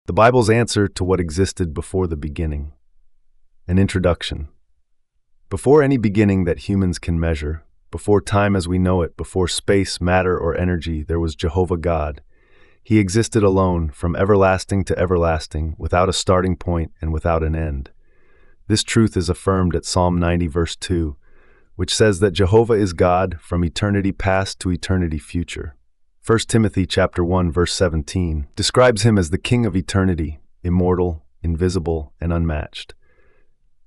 The Bible's answer to what existed before the beginning. An introduction. Before any beginning that humans can measure, before time as we know it, before space, matter, or energy, there was Jehovah God. He existed alone, from everlasting to everlasting, without a starting point and without an end. This truth is affirmed at Psalm 90 verse 2, which says that Jehovah is God from eternity past to eternity future. 1 Timothy chapter 1 verse 17 describes him as the King of eternity, immortal, invisible, and unmatched.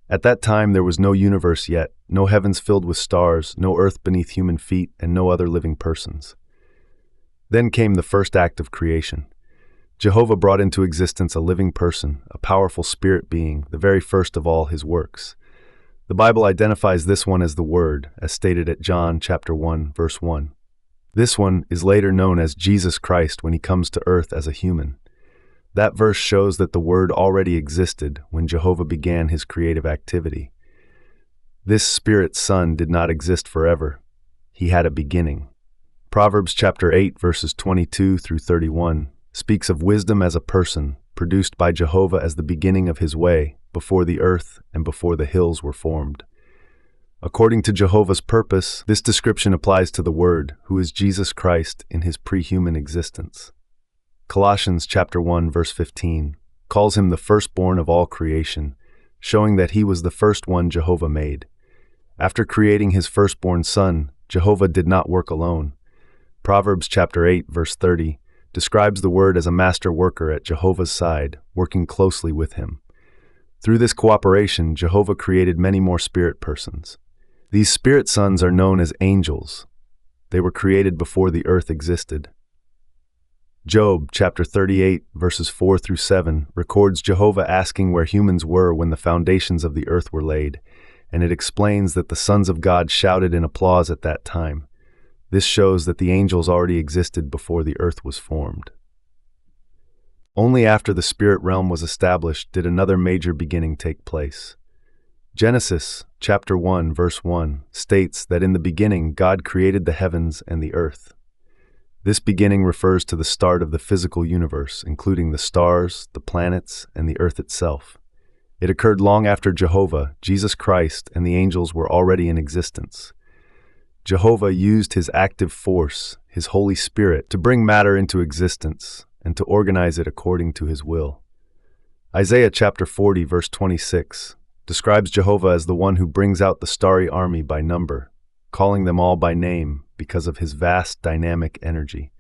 At that time there was no universe yet, no heavens filled with stars, no earth beneath human feet, and no other living persons. Then came the first act of creation. Jehovah brought into existence a living person, a powerful spirit being, the very first of all his works. The Bible identifies this one as the Word, as stated at John chapter 1 verse 1. This one is later known as Jesus Christ when he comes to earth as a human. That verse shows that the Word already existed when Jehovah began his creative activity. This Spirit Son did not exist forever. He had a beginning. Proverbs chapter 8 verses 22 through 31 speaks of wisdom as a person, produced by Jehovah as the beginning of his way, before the earth and before the hills were formed. According to Jehovah's purpose, this description applies to the Word, who is Jesus Christ in his pre-human existence. Colossians chapter 1 verse 15 calls him the firstborn of all creation, showing that he was the first one Jehovah made. After creating his firstborn son, Jehovah did not work alone. Proverbs chapter 8 verse 30 describes the Word as a master worker at Jehovah's side, working closely with him. Through this cooperation, Jehovah created many more spirit persons. These spirit sons are known as angels. They were created before the earth existed. Job chapter 38 verses 4 through 7 records Jehovah asking where humans were when the foundations of the earth were laid, and it explains that the sons of God shouted in applause at that time. This shows that the angels already existed before the earth was formed. Only after the spirit realm was established did another major beginning take place. Genesis chapter 1 verse 1 states that in the beginning God created the heavens and the earth. This beginning refers to the start of the physical universe, including the stars, the planets, and the earth itself. It occurred long after Jehovah, Jesus Christ, and the angels were already in existence. Jehovah used his active force, his Holy Spirit, to bring matter into existence and to organize it according to his will. Isaiah chapter 40 verse 26 describes Jehovah as the one who brings out the starry army by number, calling them all by name because of his vast dynamic energy.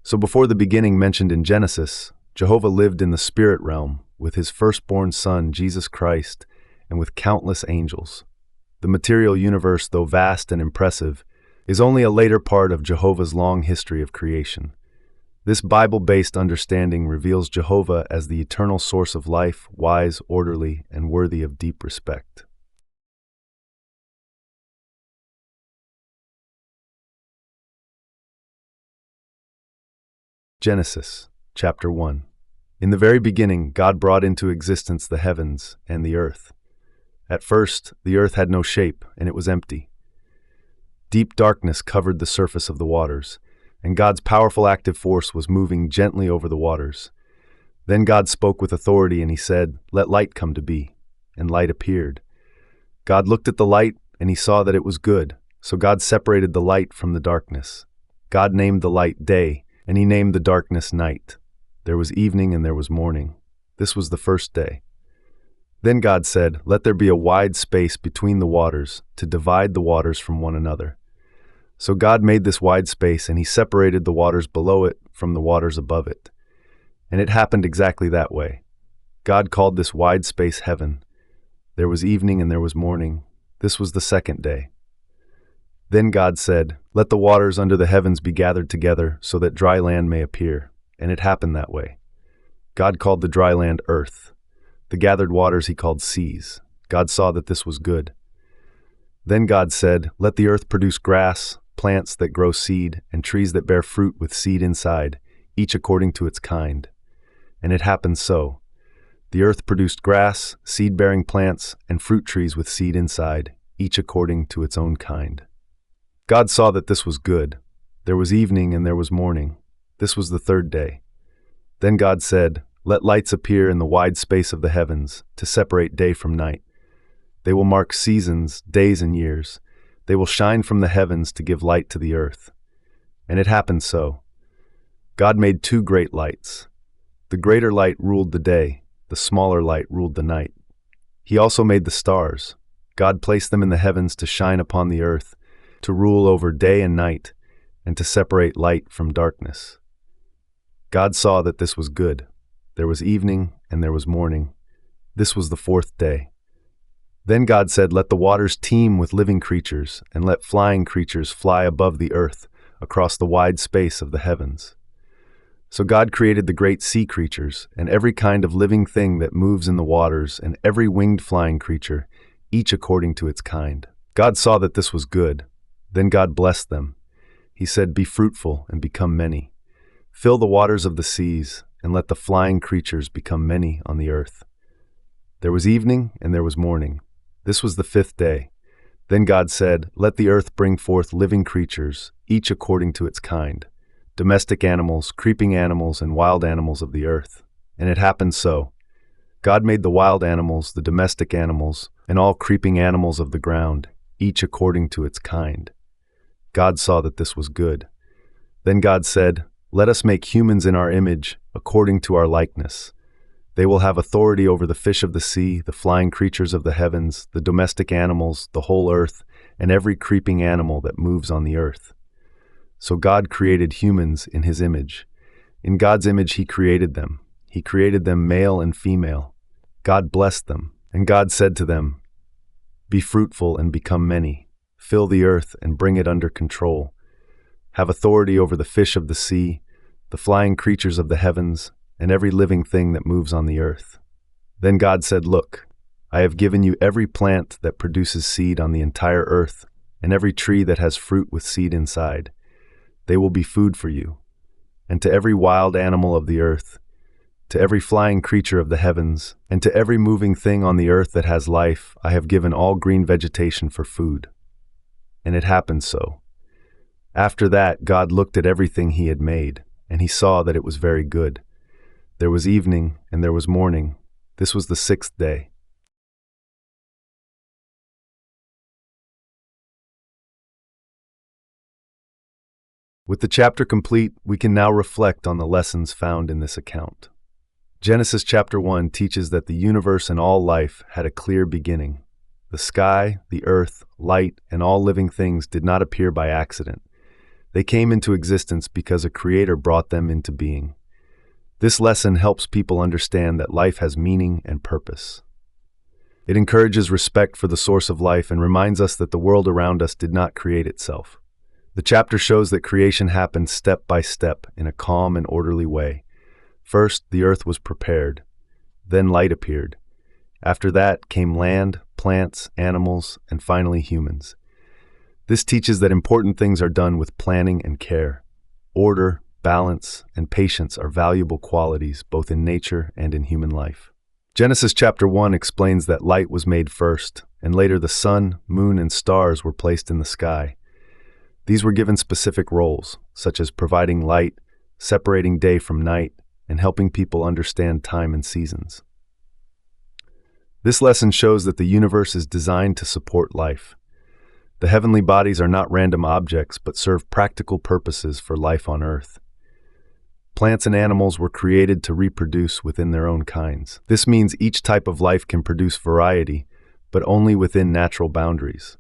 So before the beginning mentioned in Genesis, Jehovah lived in the spirit realm with his firstborn son, Jesus Christ, and with countless angels. The material universe, though vast and impressive, is only a later part of Jehovah's long history of creation. This Bible-based understanding reveals Jehovah as the eternal source of life, wise, orderly, and worthy of deep respect. Genesis chapter 1. In the very beginning, God brought into existence the heavens and the earth. At first, the earth had no shape, and it was empty. Deep darkness covered the surface of the waters, and God's powerful active force was moving gently over the waters. Then God spoke with authority, and he said, "Let light come to be." And light appeared. God looked at the light, and he saw that it was good. So God separated the light from the darkness. God named the light day, and he named the darkness night. There was evening and there was morning. This was the first day. Then God said, "Let there be a wide space between the waters, to divide the waters from one another." So God made this wide space, and he separated the waters below it from the waters above it. And it happened exactly that way. God called this wide space heaven. There was evening and there was morning. This was the second day. Then God said, "Let the waters under the heavens be gathered together, so that dry land may appear." And it happened that way. God called the dry land earth. The gathered waters he called seas. God saw that this was good. Then God said, "Let the earth produce grass, plants that grow seed, and trees that bear fruit with seed inside, each according to its kind." And it happened so. The earth produced grass, seed-bearing plants, and fruit trees with seed inside, each according to its own kind. God saw that this was good. There was evening and there was morning. This was the third day. Then God said, Let lights appear in the wide space of the heavens to separate day from night. They will mark seasons, days, and years. They will shine from the heavens to give light to the earth. And it happened so. God made two great lights. The greater light ruled the day, the smaller light ruled the night. He also made the stars. God placed them in the heavens to shine upon the earth, to rule over day and night, and to separate light from darkness. God saw that this was good. There was evening and there was morning. This was the fourth day. Then God said, "Let the waters teem with living creatures, and let flying creatures fly above the earth, across the wide space of the heavens." So God created the great sea creatures, and every kind of living thing that moves in the waters, and every winged flying creature, each according to its kind. God saw that this was good. Then God blessed them. He said, "Be fruitful and become many. Fill the waters of the seas, and let the flying creatures become many on the earth." There was evening and there was morning. This was the fifth day. Then God said, "Let the earth bring forth living creatures, each according to its kind, domestic animals, creeping animals, and wild animals of the earth." And it happened so. God made the wild animals, the domestic animals, and all creeping animals of the ground, each according to its kind. God saw that this was good. Then God said, "Let us make humans in our image, according to our likeness. They will have authority over the fish of the sea, the flying creatures of the heavens, the domestic animals, the whole earth, and every creeping animal that moves on the earth." So God created humans in his image. In God's image he created them. He created them male and female. God blessed them, and God said to them, "Be fruitful and become many. Fill the earth and bring it under control. Have authority over the fish of the sea, the flying creatures of the heavens, and every living thing that moves on the earth." Then God said, "Look, I have given you every plant that produces seed on the entire earth, and every tree that has fruit with seed inside. They will be food for you. And to every wild animal of the earth, to every flying creature of the heavens, and to every moving thing on the earth that has life, I have given all green vegetation for food." And it happened so. After that, God looked at everything he had made, and he saw that it was very good. There was evening and there was morning. This was the sixth day. With the chapter complete, we can now reflect on the lessons found in this account. Genesis chapter 1 teaches that the universe and all life had a clear beginning. The sky, the earth, light, and all living things did not appear by accident. They came into existence because a creator brought them into being. This lesson helps people understand that life has meaning and purpose. It encourages respect for the source of life and reminds us that the world around us did not create itself. The chapter shows that creation happened step by step in a calm and orderly way. First, the earth was prepared. Then light appeared. After that came land, plants, animals, and finally humans. This teaches that important things are done with planning and care. Order, balance, and patience are valuable qualities both in nature and in human life. Genesis chapter 1 explains that light was made first, and later the sun, moon, and stars were placed in the sky. These were given specific roles, such as providing light, separating day from night, and helping people understand time and seasons. This lesson shows that the universe is designed to support life. The heavenly bodies are not random objects, but serve practical purposes for life on Earth. Plants and animals were created to reproduce within their own kinds. This means each type of life can produce variety, but only within natural boundaries.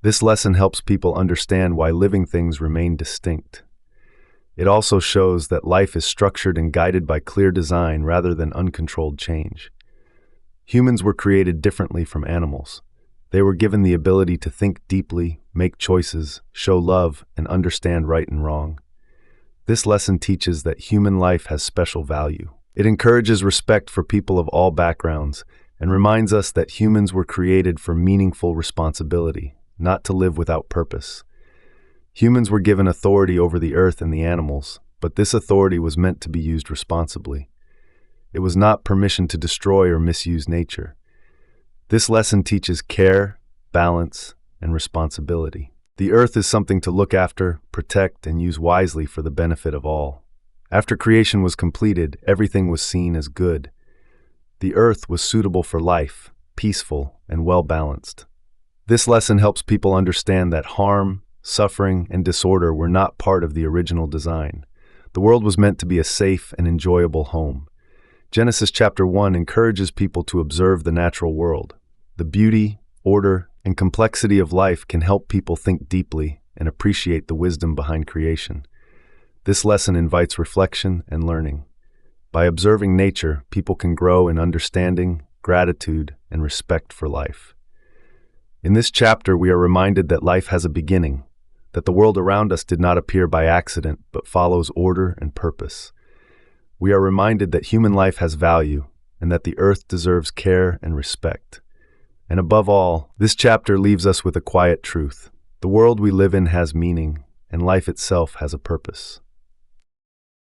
This lesson helps people understand why living things remain distinct. It also shows that life is structured and guided by clear design rather than uncontrolled change. Humans were created differently from animals. They were given the ability to think deeply, make choices, show love, and understand right and wrong. This lesson teaches that human life has special value. It encourages respect for people of all backgrounds and reminds us that humans were created for meaningful responsibility, not to live without purpose. Humans were given authority over the earth and the animals, but this authority was meant to be used responsibly. It was not permission to destroy or misuse nature. This lesson teaches care, balance, and responsibility. The earth is something to look after, protect, and use wisely for the benefit of all. After creation was completed, everything was seen as good. The earth was suitable for life, peaceful, and well-balanced. This lesson helps people understand that harm, suffering, and disorder were not part of the original design. The world was meant to be a safe and enjoyable home. Genesis chapter 1 encourages people to observe the natural world. The beauty, order, and complexity of life can help people think deeply and appreciate the wisdom behind creation. This lesson invites reflection and learning. By observing nature, people can grow in understanding, gratitude, and respect for life. In this chapter, we are reminded that life has a beginning, that the world around us did not appear by accident, but follows order and purpose. We are reminded that human life has value, and that the earth deserves care and respect. And above all, this chapter leaves us with a quiet truth. The world we live in has meaning, and life itself has a purpose.